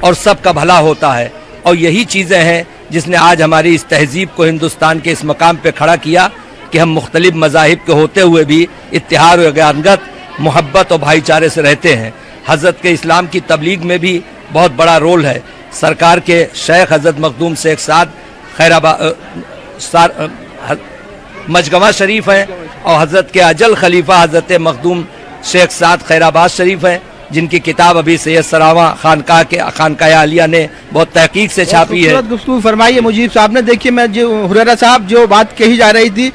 اور سب کا بھلا ہوتا ہے، اور یہی چیزیں ہیں جس نے آج ہماری اس تہذیب کو ہندوستان کے اس مقام پہ کھڑا کیا کہ ہم مختلف مذاہب کے ہوتے ہوئے بھی اتحاد و یگانگت، محبت اور بھائی چارے سے رہتے ہیں۔ حضرت کے اسلام کی تبلیغ میں بھی بہت بڑا رول ہے۔ سرکار کے شیخ حضرت مخدوم شیخ سعد مجگواں شریف ہیں، اور حضرت کے اجل خلیفہ حضرت مخدوم شیخ سعد خیر آباد شریف ہیں، جن کی کتاب ابھی سید سراواں خانقاہ عالیہ نے بہت تحقیق سے چھاپی ہے۔ خوبصورت گفتگو فرمائی ہے مجیب صاحب نے۔ دیکھیے میں حریرہ صاحب جو بات کہی جا رہی تھی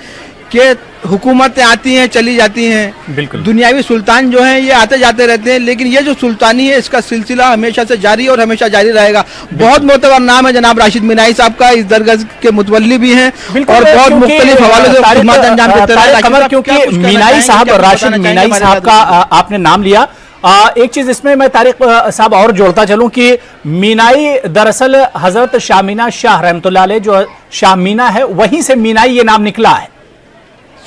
کہ حکومتیں آتی ہیں چلی جاتی ہیں، بالکل دنیاوی سلطان جو ہیں یہ آتے جاتے رہتے ہیں، لیکن یہ جو سلطانی ہے اس کا سلسلہ ہمیشہ سے جاری اور ہمیشہ جاری رہے گا۔ بہت معتبر نام ہے جناب راشد مینائی صاحب کا، اس درگاہ کے متولی بھی ہیں اور بہت مختلف حوالوں سے خدمات انجام دیتے ہیں۔ کیونکہ مینائی صاحب، راشد مینائی صاحب کا آپ نے نام لیا، ایک چیز اس میں طارق صاحب اور جوڑتا چلوں کہ مینائی دراصل حضرت شاہ مینا شاہ رحمۃ اللہ علیہ جو شاہ مینا ہے وہیں سے مینائی یہ نام نکلا ہے۔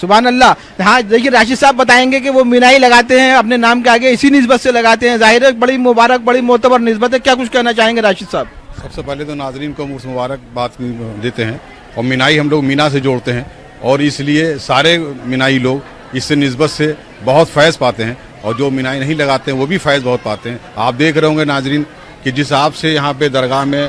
سبحان اللہ۔ ہاں دیکھیے راشد صاحب بتائیں گے کہ وہ مینائی لگاتے ہیں اپنے نام کے آگے، اسی نسبت سے لگاتے ہیں، ظاہر ہے بڑی مبارک بڑی معتبر نسبت ہے۔ کیا کچھ کہنا چاہیں گے راشد صاحب؟ سب سے پہلے تو ناظرین کو مبارکباد دیتے ہیں، اور مینائی ہم لوگ مینا سے جوڑتے ہیں، اور اس لیے سارے مینائی لوگ اس سے نسبت سے بہت فیض پاتے ہیں، اور جو مینائی نہیں لگاتے ہیں وہ بھی فیض بہت پاتے ہیں۔ آپ دیکھ رہے ہوں گے ناظرین کہ جس حساب سے یہاں پہ درگاہ میں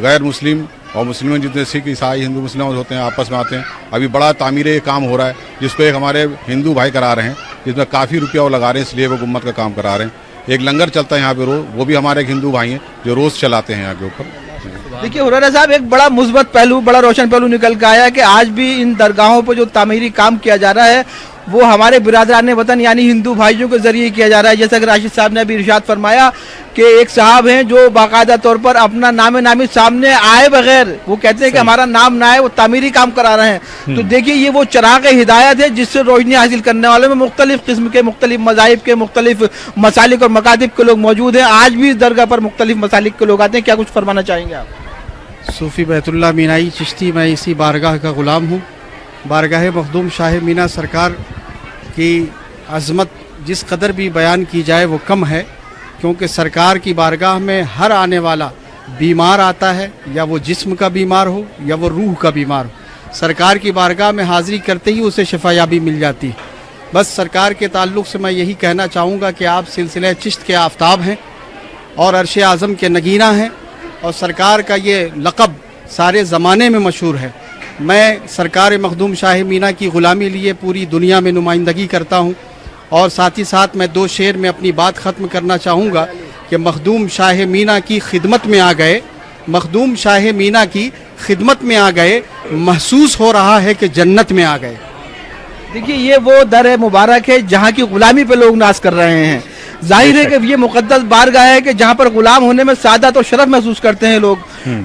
غیر مسلم اور مسلموں جتنے سکھ عیسائی ہندو مسلم ہوتے ہیں آپس میں آتے ہیں، ابھی بڑا تعمیر کام ہو رہا ہے جس کو ایک ہمارے ہندو بھائی کرا رہے ہیں، جس میں کافی روپیہ وہ لگا رہے ہیں، اس لیے وہ گمبد کا کام کرا رہے ہیں۔ ایک لنگر چلتا ہے یہاں پہ روز، وہ بھی ہمارے ایک ہندو بھائی ہیں جو روز چلاتے ہیں یہاں کے اوپر۔ دیکھیے حریرہ صاحب ایک بڑا مثبت پہلو، بڑا روشن پہلو نکل کے آیا کہ آج بھی ان درگاہوں پہ جو تعمیری کام کیا جا رہا ہے وہ ہمارے برادران وطن یعنی ہندو بھائیوں کے ذریعے کیا جا رہا ہے۔ جیسا کہ راشد صاحب نے ابھی ارشاد فرمایا کہ ایک صاحب ہیں جو باقاعدہ طور پر اپنا نام نامی سامنے آئے بغیر وہ کہتے ہیں کہ ہمارا نام نہ ہے، وہ تعمیری کام کرا رہے ہیں۔ تو دیکھیے یہ وہ چراغ ہدایت ہے جس سے روشنی حاصل کرنے والوں میں مختلف قسم کے، مختلف مذاہب کے، مختلف مسالک اور مکاتب کے لوگ موجود ہیں۔ آج بھی اس درگاہ پر مختلف مسالک کے لوگ آتے ہیں۔ کیا کچھ فرمانا چاہیں گے آپ؟ صوفی بیت اللہ مینائی چشتی، میں اسی بارگاہ کا غلام ہوں۔ بارگاہ مخدوم شاہ مینا سرکار کی عظمت جس قدر بھی بیان کی جائے وہ کم ہے، کیونکہ سرکار کی بارگاہ میں ہر آنے والا بیمار آتا ہے، یا وہ جسم کا بیمار ہو یا وہ روح کا بیمار ہو، سرکار کی بارگاہ میں حاضری کرتے ہی اسے شفا یابی مل جاتی ہے۔ بس سرکار کے تعلق سے میں یہی کہنا چاہوں گا کہ آپ سلسلہ چشت کے آفتاب ہیں اور عرش اعظم کے نگینہ ہیں، اور سرکار کا یہ لقب سارے زمانے میں مشہور ہے۔ میں سرکار مخدوم شاہ مینا کی غلامی لیے پوری دنیا میں نمائندگی کرتا ہوں، اور ساتھ ہی ساتھ میں 2 شعر میں اپنی بات ختم کرنا چاہوں گا کہ مخدوم شاہ مینا کی خدمت میں آ گئے، مخدوم شاہ مینا کی خدمت میں آ گئے، محسوس ہو رہا ہے کہ جنت میں آ گئے۔ دیکھیے یہ وہ در مبارک ہے جہاں کی غلامی پہ لوگ ناز کر رہے ہیں۔ ظاہر ہے کہ یہ مقدس بارگاہ ہے کہ جہاں پر غلام ہونے میں سعادت اور شرف محسوس کرتے ہیں لوگ۔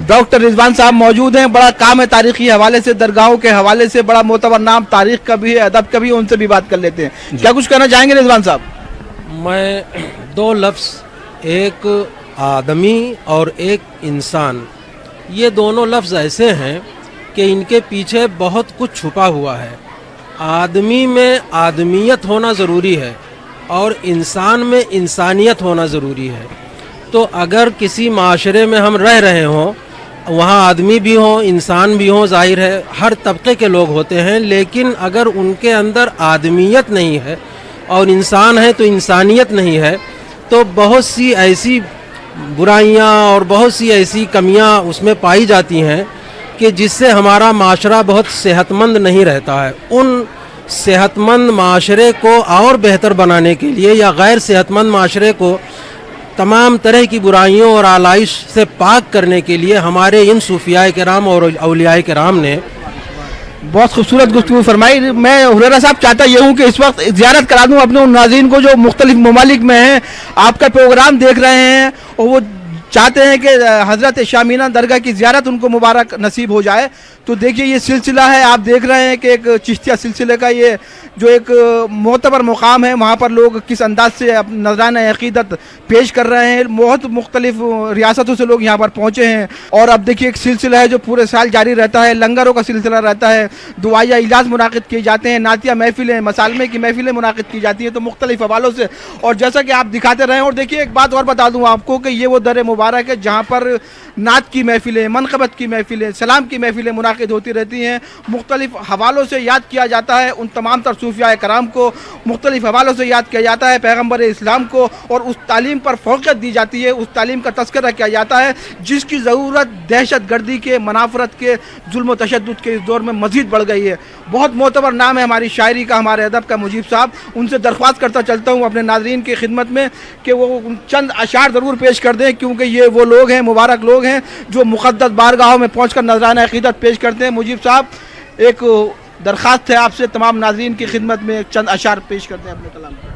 ڈاکٹر رضوان صاحب موجود ہیں، بڑا کام ہے تاریخی حوالے سے، درگاہوں کے حوالے سے بڑا معتبر نام، تاریخ کا بھی ہے، ادب کا بھی، ان سے بھی بات کر لیتے ہیں۔ کیا کچھ کہنا چاہیں گے رضوان صاحب؟ میں 2 لفظ، ایک آدمی اور ایک انسان، یہ دونوں لفظ ایسے ہیں کہ ان کے پیچھے بہت کچھ چھپا ہوا ہے۔ آدمی میں آدمیت ہونا ضروری ہے اور انسان میں انسانیت ہونا ضروری ہے۔ تو اگر کسی معاشرے میں ہم رہ رہے ہوں، وہاں آدمی بھی ہوں، انسان بھی ہوں، ظاہر ہے ہر طبقے کے لوگ ہوتے ہیں، لیکن اگر ان کے اندر آدمیت نہیں ہے اور انسان ہے تو انسانیت نہیں ہے، تو بہت سی ایسی برائیاں اور بہت سی ایسی کمیاں اس میں پائی جاتی ہیں کہ جس سے ہمارا معاشرہ بہت صحت مند نہیں رہتا ہے۔ ان صحت مند معاشرے کو اور بہتر بنانے کے لیے، یا غیر صحت مند معاشرے کو تمام طرح کی برائیوں اور آلائش سے پاک کرنے کے لیے ہمارے ان صوفیاء کرام اور اولیاء کرام نے بہت خوبصورت گفتگو فرمائی۔ میں حریرہ صاحب چاہتا یہ ہوں کہ اس وقت زیارت کرا دوں اپنے ان ناظرین کو جو مختلف ممالک میں ہیں، آپ کا پروگرام دیکھ رہے ہیں اور وہ چاہتے ہیں کہ حضرت شاہ مینا درگاہ کی زیارت ان کو مبارک نصیب ہو جائے. تو دیکھیے یہ سلسلہ ہے, آپ دیکھ رہے ہیں کہ ایک چشتیہ سلسلے کا یہ جو ایک معتبر مقام ہے, وہاں پر لوگ کس انداز سے نذرانہ عقیدت پیش کر رہے ہیں. بہت مختلف ریاستوں سے لوگ یہاں پر پہنچے ہیں. اور اب دیکھیے ایک سلسلہ ہے جو پورے سال جاری رہتا ہے, لنگروں کا سلسلہ رہتا ہے, دعائیہ اجلاس منعقد کیے جاتے ہیں, نعتیہ محفلیں, مسالمے کی محفلیں منعقد کی جاتی ہیں, تو مختلف حوالوں سے. اور جیسا کہ آپ دکھاتے رہے, اور دیکھیے ایک بات اور بتا دوں آپ کو کہ یہ وہ در مبارک ہے جہاں پر نعت کی محفلیں, منقبت کی محفلیں, سلام کی محفلیں منعقد ہوتی رہتی ہیں. مختلف حوالوں سے یاد کیا جاتا ہے ان تمام تر صوفیاء کرام کو, مختلف حوالوں سے یاد کیا جاتا ہے پیغمبر اسلام کو, اور اس تعلیم پر فوقیت دی جاتی ہے, اس تعلیم کا تذکرہ کیا جاتا ہے جس کی ضرورت دہشت گردی کے, منافرت کے, ظلم و تشدد کے اس دور میں مزید بڑھ گئی ہے. بہت معتبر نام ہے ہماری شاعری کا, ہمارے ادب کا مجیب صاحب. ان سے درخواست کرتا چلتا ہوں اپنے ناظرین کی خدمت میں کہ وہ چند اشعار ضرور پیش کر دیں, کیونکہ یہ وہ لوگ ہیں, مبارک لوگ ہیں جو مقدس بارگاہوں میں پہنچ کر نذرانہ عقیدت پیش کرتے ہیں. مجیب صاحب, ایک درخواست ہے آپ سے تمام ناظرین کی خدمت میں, چند اشعار پیش کرتے ہیں اپنے کلام میں.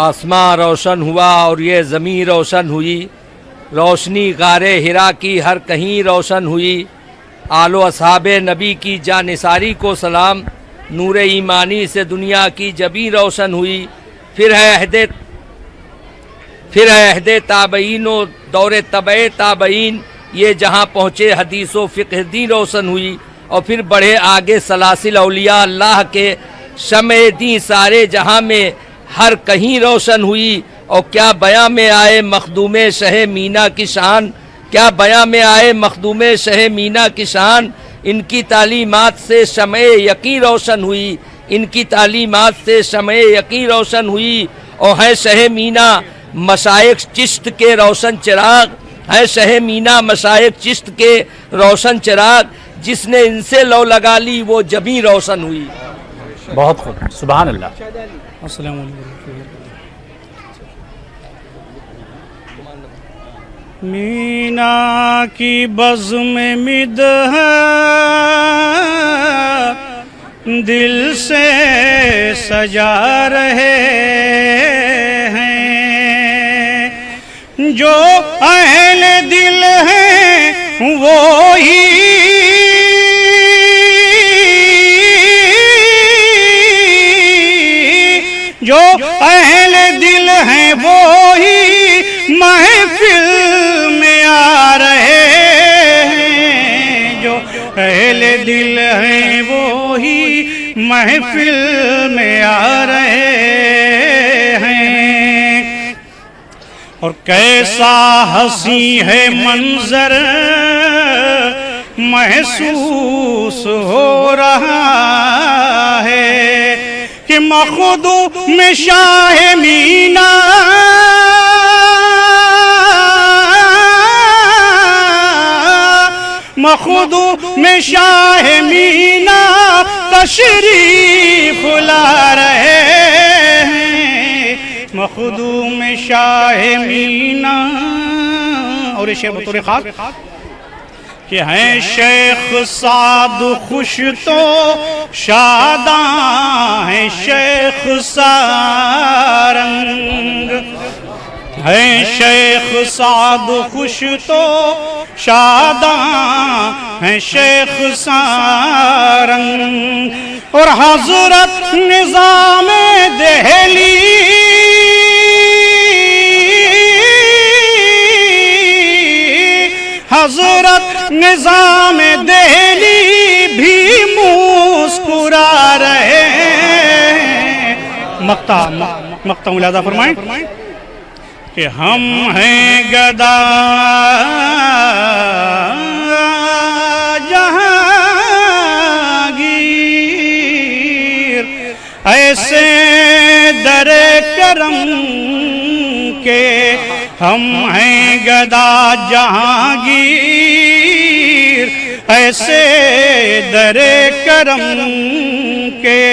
آسمان روشن ہوا اور یہ زمین روشن ہوئی, روشنی غار ہرا کی ہر کہیں روشن ہوئی. آل و اصحاب نبی کی جانثاری کو سلام, نور ایمانی سے دنیا کی جبیں روشن ہوئی. پھر ہے عہد تابعین و دور تبع تابعین, یہ جہاں پہنچے حدیث و فقہ دین روشن ہوئی. اور پھر بڑھے آگے سلاسل اولیاء اللہ کے, شمع دین سارے جہاں میں ہر کہیں روشن ہوئی. اور کیا بیاں میں آئے مخدوم شہ مینا کی شان, کیا بیاں میں آئے مخدوم شہ مینا کی شان. ان کی تعلیمات سے شمع یقین روشن ہوئی, ان کی تعلیمات سے شمع یقین روشن ہوئی. اور ہے شہ مینا مشائخ چشت کے روشن چراغ, ہے شہ مینا مشائخ چشت کے روشن چراغ. جس نے ان سے لو لگا لی وہ جبیں روشن ہوئی. بہت خوب, سبحان اللہ. السلام علیکم. مینا کی بزم مد ہے دل سے سجا رہے ہیں, جو اہل دل ہیں وہی جو اہل دل ہیں وہی محفل میں آ رہے ہیں, جو اہل دل ہیں وہی محفل میں آ رہے ہیں. اور کیسا حسین ہے منظر محسوس ہو رہا ہے کہ مخدوم شاہ مینا مخدوم شاہ مینا تشریف لا رہے ہیں, مخدوم شاہ مینا. اور یہ شعر بطور خاص کہ ہیں شیخ سعد خوش تو شاداں ہیں شیخ سارنگ, ہیں شیخ سعد خوش تو شاداں ہیں شیخ سارنگ. اور حضرت نظام دہلی حضرت نظام دہلی بھی مسکرا رہے ہیں. مقطع ملاحظہ فرمائیں کہ ہم ہیں گدا جہانگیر, ایسے در کرم کے ہم ہیں گدا جہانگیر, ایسے در کرم کے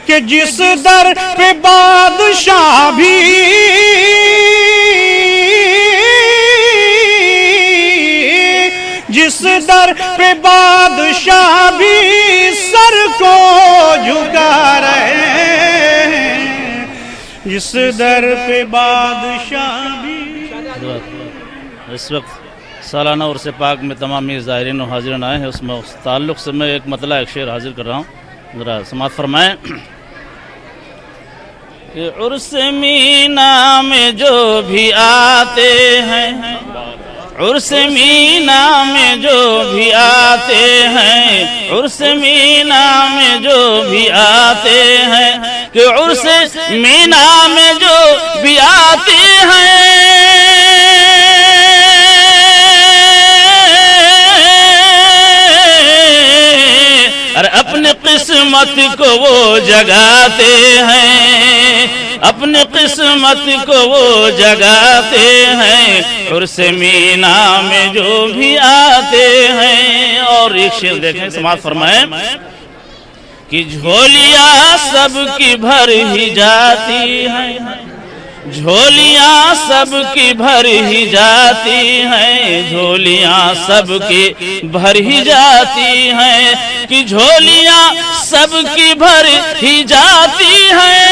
کہ جس در پہ بادشاہ بھی جس در پہ بادشاہ بھی سر کو جھکا رہے ہیں, جس در پہ بادشاہ بھی حضرات، اس وقت سالانہ عرس پاک میں تمام میر زائرین و حاضرین آئے ہیں، اس تعلق سے میں ایک مطلع ایک شعر حاضر کر رہا ہوں، ذرا سماعت فرمائیں کہ عرس مینا میں جو بھی آتے ہیں، عرس مینا میں جو بھی آتے ہیں، عرس مینا میں جو بھی آتے ہیں، کہ عرس مینا میں جو بھی آتے ہیں، اور اپنی قسمت کو وہ جگاتے ہیں، اپنی قسمت کو وہ جگاتے ہیں، عرس مینا میں جو بھی آتے ہیں۔ اور ایک شعر دیکھیں، سماعت فرمائیں کہ جھولیاں سب کی بھر ہی جاتی ہیں، جھولیاں سب کی بھر ہی جاتی ہیں، جھولیاں سب کی بھر ہی جاتی ہیں، کہ جھولیاں سب کی بھر ہی جاتی ہیں،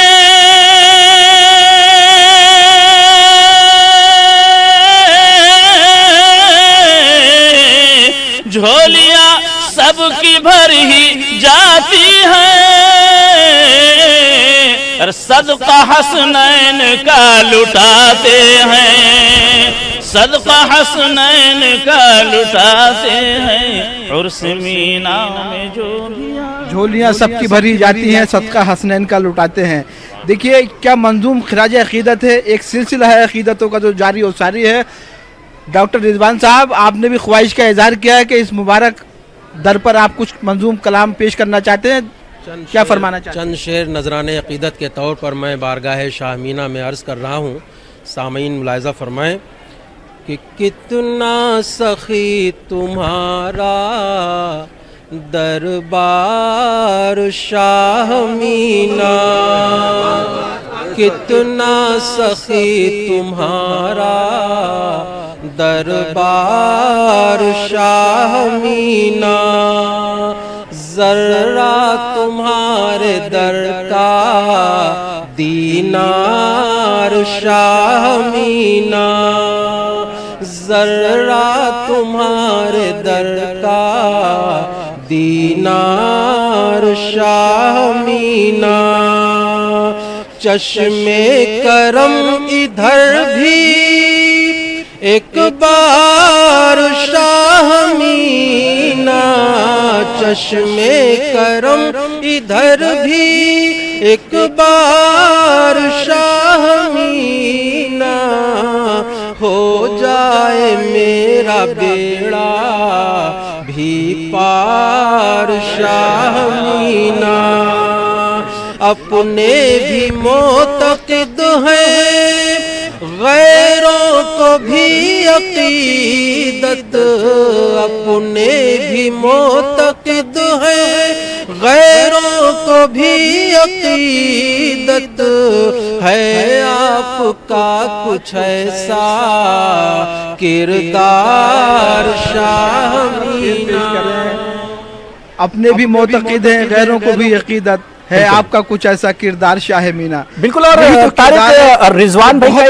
جھولیاں سب کی بھر ہی جاتی ہیں، اور صدقہ حسنین کا لٹاتے ہیں، صدقہ حسنین کا لٹاتے ہیں، عرس مینا میں جو جھولیاں سب کی بھری جاتی ہیں، صدقہ حسنین کا لٹاتے ہیں۔ دیکھیے کیا منظوم خراج عقیدت ہے، ایک سلسلہ ہے عقیدتوں کا جو جاری و ساری ہے۔ ڈاکٹر رضوان صاحب، آپ نے بھی خواہش کا اظہار کیا ہے کہ اس مبارک در پر آپ کچھ منظوم کلام پیش کرنا چاہتے ہیں، کیا فرمانا چاہتے ہیں؟ چند شعر نذران عقیدت کے طور پر میں بارگاہ شاہ مینا میں عرض کر رہا ہوں، سامعین ملاحظہ فرمائیں کہ کتنا سخی تمہارا دربار شاہ مینا، کتنا سخی تمہارا دربار شاہ مینا، ذرہ تمہارے در کا دینار شاہ مینا، ذرہ تمہارے در کا دینار شاہ مینا، چشم کرم ادھر بھی ایک بار شاہ مینا، چشم کرم ادھر بھی ایک بار شاہ مینا، ہو جائے میرا بیڑا بھی پار شاہ مینا، اپنے بھی معتقد ہیں غیروں کو بھی عقیدت، اپنے بھی معتقد ہیں غیروں کو بھی عقیدت، ہے آپ کا کچھ ایسا کردار شاہ مینا، اپنے بھی معتقد ہیں غیروں کو بھی عقیدت، ہے آپ کا کچھ ایسا کردار شاہ مینا۔ بالکل، اور طارق رضوان بھائی کا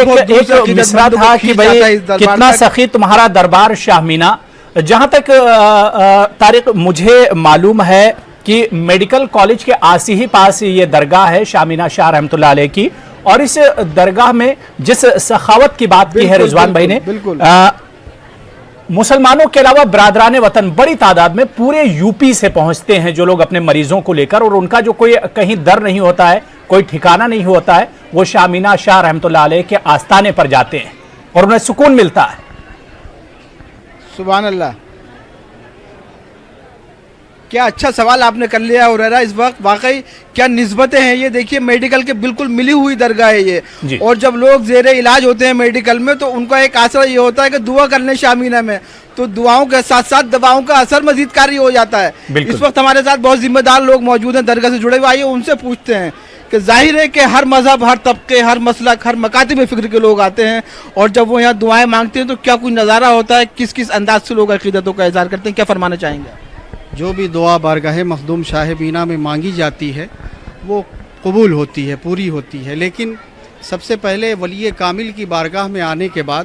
ایک مصرع تھا کہ بھئی کتنا سخی تمہارا دربار شاہ مینا۔ جہاں تک طارق مجھے معلوم ہے کہ میڈیکل کالج کے آسی ہی پاس یہ درگاہ ہے شاہ مینا شاہ رحمۃ اللہ علیہ کی، اور اس درگاہ میں جس سخاوت کی بات کی ہے رضوان بھائی نے، مسلمانوں کے علاوہ برادران وطن بڑی تعداد میں پورے یو پی سے پہنچتے ہیں جو لوگ اپنے مریضوں کو لے کر، اور ان کا جو کوئی کہیں در نہیں ہوتا ہے، کوئی ٹھکانہ نہیں ہوتا ہے، وہ شاہ مینا شاہ رحمۃ اللہ علیہ کے آستانے پر جاتے ہیں اور انہیں سکون ملتا ہے۔ سبحان اللہ، کیا اچھا سوال آپ نے کر لیا ہریرہ اس وقت، واقعی کیا نسبتیں ہیں یہ، دیکھیے میڈیکل کے بالکل ملی ہوئی درگاہ ہے یہ، اور جب لوگ زیر علاج ہوتے ہیں میڈیکل میں تو ان کا ایک آسرا یہ ہوتا ہے کہ دعا کر لیں شاہ مینا میں، تو دعاؤں کے ساتھ ساتھ دواؤں کا اثر مزید کاری ہو جاتا ہے۔ اس وقت ہمارے ساتھ بہت ذمہ دار لوگ موجود ہیں درگاہ سے جڑے ہوئے، آئیے ان سے پوچھتے ہیں کہ ظاہر ہے کہ ہر مذہب، ہر طبقے، ہر مسلک، ہر مکاتب فکر کے لوگ آتے ہیں، اور جب وہ یہاں دعائیں مانگتے ہیں تو کیا کوئی نظارہ ہوتا ہے، کس کس انداز سے لوگ عقیدتوں کا اظہار کرتے ہیں، کیا فرمانا چاہیں گے؟ جو بھی دعا بارگاہ مخدوم شاہ مینا میں مانگی جاتی ہے وہ قبول ہوتی ہے، پوری ہوتی ہے، لیکن سب سے پہلے ولی کامل کی بارگاہ میں آنے کے بعد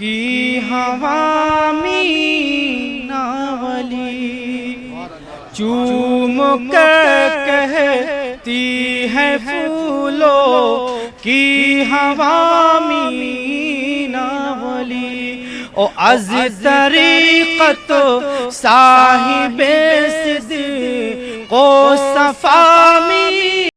کی ہوا مینا ولی چوم کر کہتی ہے پھولوں کی ہوا مینا ولی او از طریقت صاحب صدق و صفا